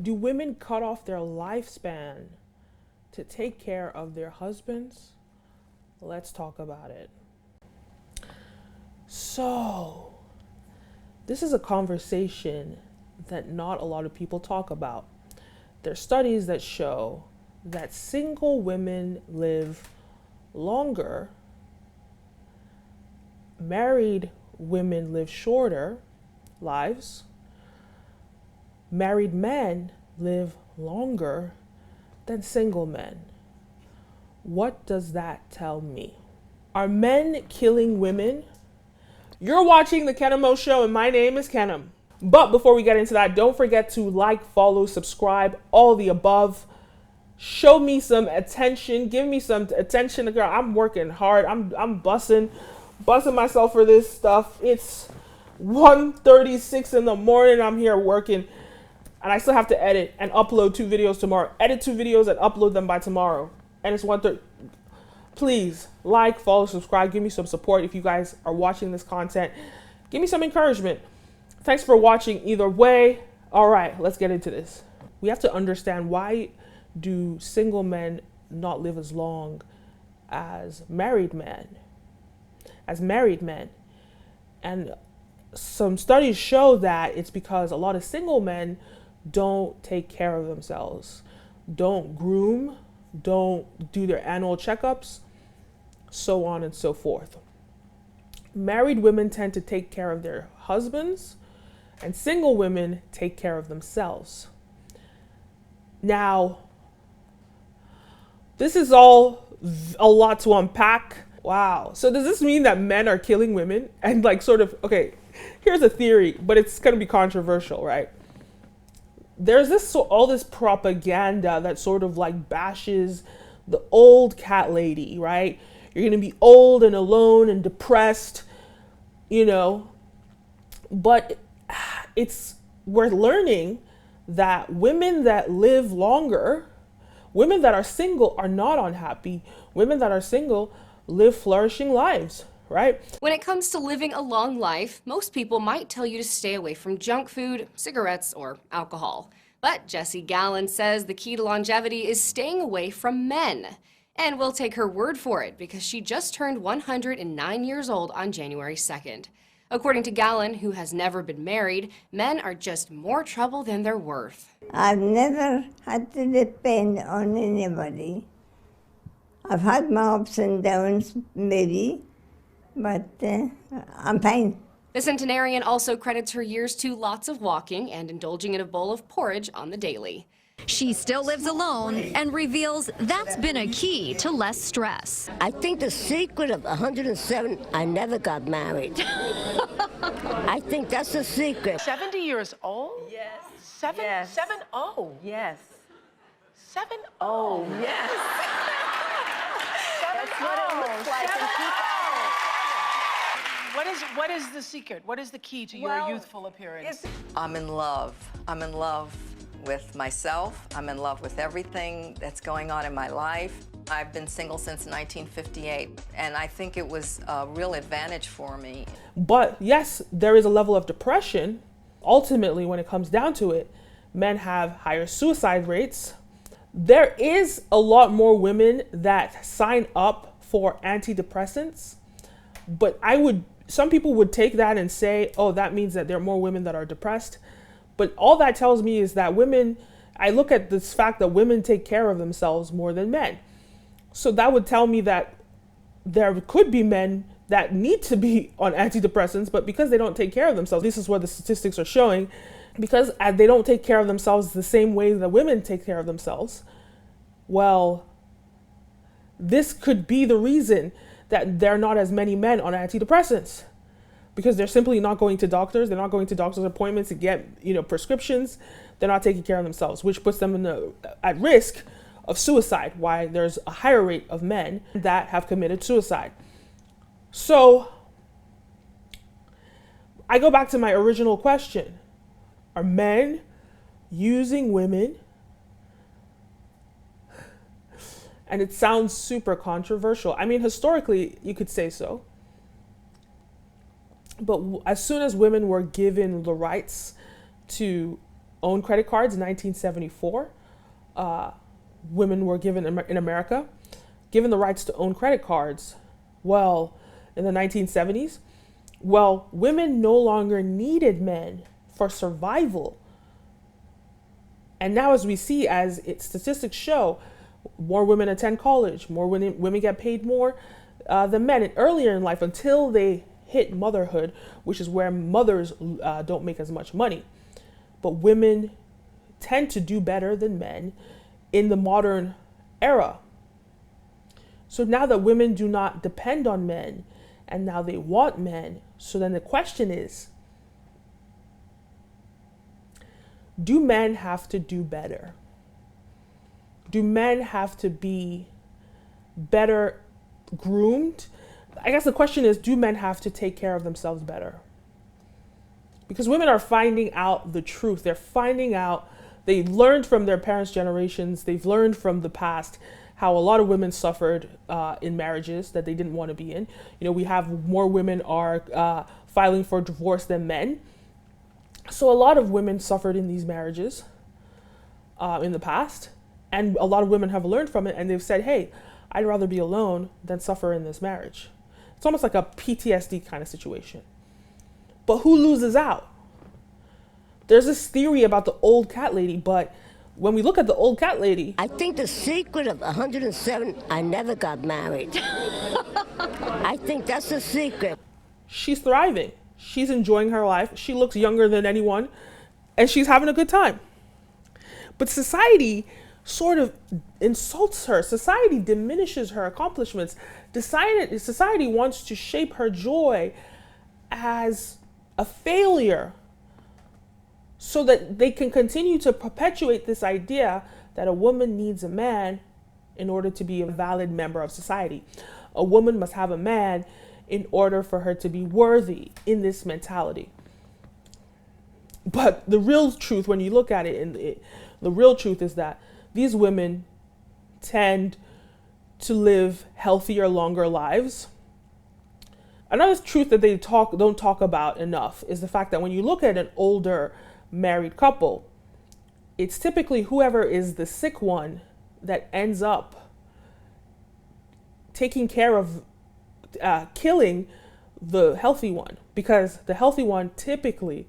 Do women cut off their lifespan to take care of their husbands? Let's talk about it. So, this is a conversation that not a lot of people talk about. There's studies that show that single women live longer, married women live shorter lives, married men live longer than single men. What does that tell me? Are men killing women? You're watching the Kenim O Show, and my name is Kenim. But before we get into that, don't forget to like, follow, subscribe, all the above. Show me some attention. Give me some attention. Girl, I'm working hard. I'm busting myself for this stuff. It's 1:36 in the morning. I'm here working, and I still have to edit and upload 2 videos tomorrow. Edit 2 videos and upload them by tomorrow. And it's 1:30. Please like, follow, subscribe. Give me some support if you guys are watching this content. Give me some encouragement. Thanks for watching either way. All right, let's get into this. We have to understand, why do single men not live as long as married men? And some studies show that it's because a lot of single men don't take care of themselves, don't groom, don't do their annual checkups, so on and so forth. Married women tend to take care of their husbands, and single women take care of themselves. Now, this is all a lot to unpack. Wow. So does this mean that men are killing women? And like, sort of, okay, here's a theory, but it's going to be controversial, right? There's all this propaganda that sort of like bashes the old cat lady, right? You're going to be old and alone and depressed, but we're learning that women that live longer, women that are single, are not unhappy. Women that are single live flourishing lives, right? When it comes to living a long life, most people might tell you to stay away from junk food, cigarettes, or alcohol. But Jessie Gallen says the key to longevity is staying away from men. And we'll take her word for it, because she just turned 109 years old on January 2nd. According to Gallen, who has never been married, men are just more trouble than they're worth. I've never had to depend on anybody. I've had my ups and downs, maybe, but I'm fine. The centenarian also credits her years to lots of walking and indulging in a bowl of porridge on the daily. She still lives alone and reveals that's been a key to less stress. I think the secret of 107, I never got married. I think that's the secret. 70 years old? Yes. Seven? Yes. 7-0. Yes. 7-0. Yes. That's what it looks like. And What is the secret? What is the key to your youthful appearance? I'm in love. I'm in love with myself. I'm in love with everything that's going on in my life. I've been single since 1958, and I think it was a real advantage for me. But yes, there is a level of depression. Ultimately, when it comes down to it, men have higher suicide rates. There is a lot more women that sign up for antidepressants, but some people would take that and say, oh, that means that there are more women that are depressed. But all that tells me is that I look at this fact that women take care of themselves more than men. So that would tell me that there could be men that need to be on antidepressants, but because they don't take care of themselves, this is what the statistics are showing, because they don't take care of themselves the same way that women take care of themselves. Well, this could be the reason that there are not as many men on antidepressants, because they're simply not going to doctors. They're not going to doctor's appointments to get, prescriptions. They're not taking care of themselves, which puts them at risk of suicide, why there's a higher rate of men that have committed suicide. So I go back to my original question. Are men using women? And it sounds super controversial. I mean, historically, you could say so. But as soon as women were given the rights to own credit cards in 1974. Women were given in America, given the rights to own credit cards. Well, in the 1970s, well, women no longer needed men for survival. And now, as we see, statistics show, more women attend college, more women get paid more than men. And earlier in life, until they hit motherhood, which is where mothers don't make as much money. But women tend to do better than men in the modern era. So now that women do not depend on men, and now they want men, so then the question is, do men have to do better? Do men have to be better groomed? I guess the question is, do men have to take care of themselves better? Because women are finding out the truth. They're finding out, they learned from their parents' generations, they've learned from the past how a lot of women suffered in marriages that they didn't want to be in. You know, we have more women are filing for divorce than men. So a lot of women suffered in these marriages in the past, and a lot of women have learned from it, and they've said, hey, I'd rather be alone than suffer in this marriage. It's almost like a PTSD kind of situation. But who loses out? There's this theory about the old cat lady, but when we look at the old cat lady, I think the secret of 107, I never got married. I think that's the secret. she's thriving. She's enjoying her life. She looks younger than anyone, and she's having a good time. But society sort of insults her. Society diminishes her accomplishments. Society wants to shape her joy as a failure so that they can continue to perpetuate this idea that a woman needs a man in order to be a valid member of society. A woman must have a man in order for her to be worthy in this mentality. But the real truth, when you look at it, the real truth is that these women tend to live healthier, longer lives. Another truth that they don't talk about enough is the fact that when you look at an older married couple, it's typically whoever is the sick one that ends up taking care of killing the healthy one, because the healthy one typically,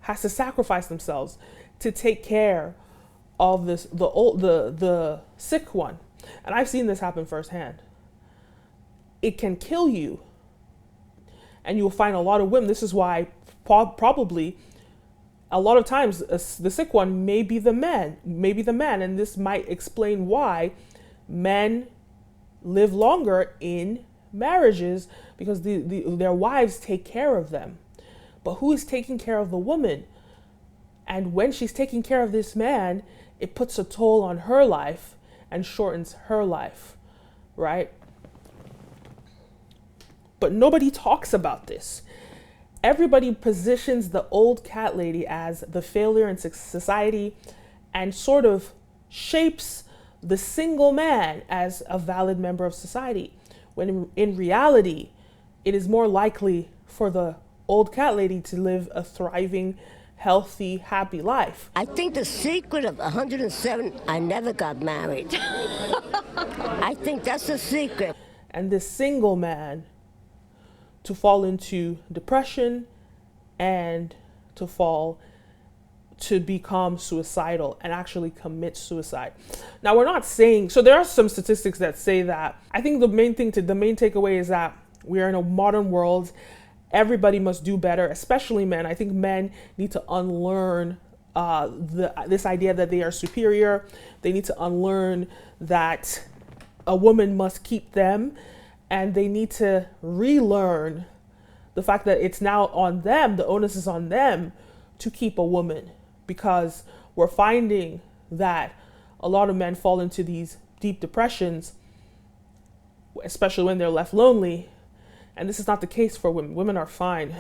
has to sacrifice themselves to take care of the sick one. And I've seen this happen firsthand. It can kill you. And you'll find a lot of women, this is why probably a lot of times the sick one may be the man, and this might explain why men live longer in marriages, because their wives take care of them. But who is taking care of the woman? And when she's taking care of this man, it puts a toll on her life and shortens her life, right? But nobody talks about this. Everybody positions the old cat lady as the failure in society and sort of shapes the single man as a valid member of society, when in reality, it is more likely for the old cat lady to live a thriving, healthy, happy life. I think the secret of 107, I never got married. I think that's the secret. And this single man to fall into depression and to become suicidal and actually commit suicide. Now, we're not saying, so there are some statistics that say that. I think the main takeaway is that we are in a modern world. Everybody must do better, especially men. I think men need to unlearn this idea that they are superior. They need to unlearn that a woman must keep them, and they need to relearn the fact that it's now on them, the onus is on them to keep a woman, because we're finding that a lot of men fall into these deep depressions, especially when they're left lonely. And this is not the case for women. Women are fine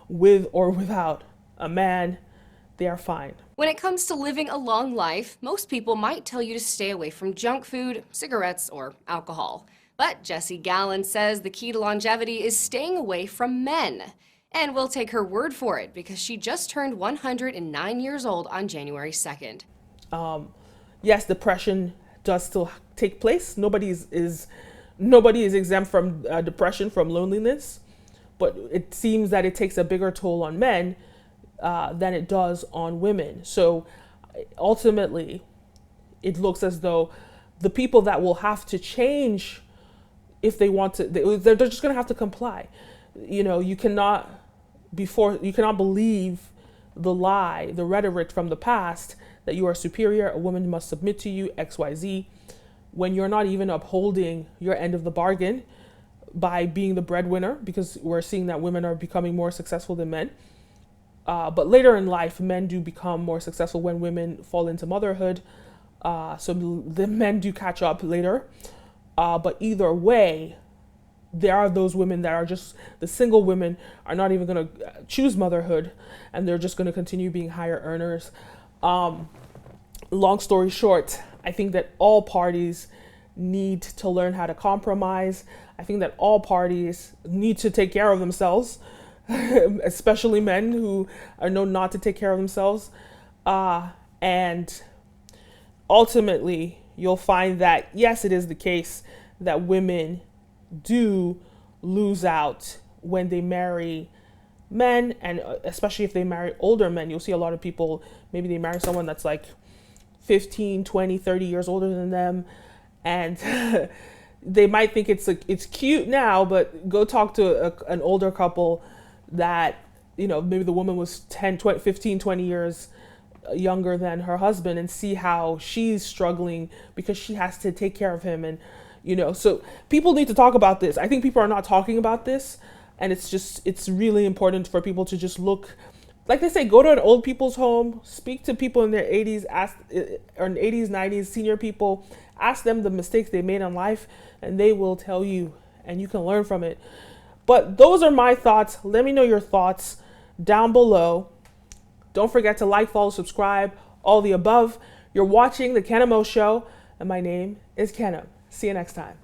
with or without a man. They are fine. When it comes to living a long life, most people might tell you to stay away from junk food, cigarettes, or alcohol. But Jessie Gallen says the key to longevity is staying away from men. And we'll take her word for it because she just turned 109 years old on January 2nd. Yes, depression does still take place. Nobody is exempt from depression, from loneliness, but it seems that it takes a bigger toll on men than it does on women. So ultimately, it looks as though the people that will have to change, if they want to, they're just going to have to comply. You know, you cannot believe the lie, the rhetoric from the past that you are superior, a woman must submit to you, XYZ, when you're not even upholding your end of the bargain by being the breadwinner, because we're seeing that women are becoming more successful than men. But later in life, men do become more successful when women fall into motherhood. So the men do catch up later. But either way, there are those women that are just, the single women are not even going to choose motherhood, and they're just going to continue being higher earners. Long story short, I think that all parties need to learn how to compromise. I think that all parties need to take care of themselves, especially men who are known not to take care of themselves. And ultimately, you'll find that, yes, it is the case that women do lose out when they marry men, and especially if they marry older men. You'll see a lot of people, maybe they marry someone that's like 15, 20, 30 years older than them, and they might think it's cute now, but go talk to an older couple that, you know, maybe the woman was 10, 20, 15, 20 years younger than her husband, and see how she's struggling because she has to take care of him. And, you know, so people need to talk about this. I think people are not talking about this, and it's really important for people to just look, like they say, go to an old people's home, speak to people in their 80s, or in 80s, 90s, senior people, ask them the mistakes they made in life, and they will tell you, and you can learn from it. But those are my thoughts. Let me know your thoughts down below. Don't forget to like, follow, subscribe, all the above. You're watching the Kenim O Show, and my name is Kenim. See you next time.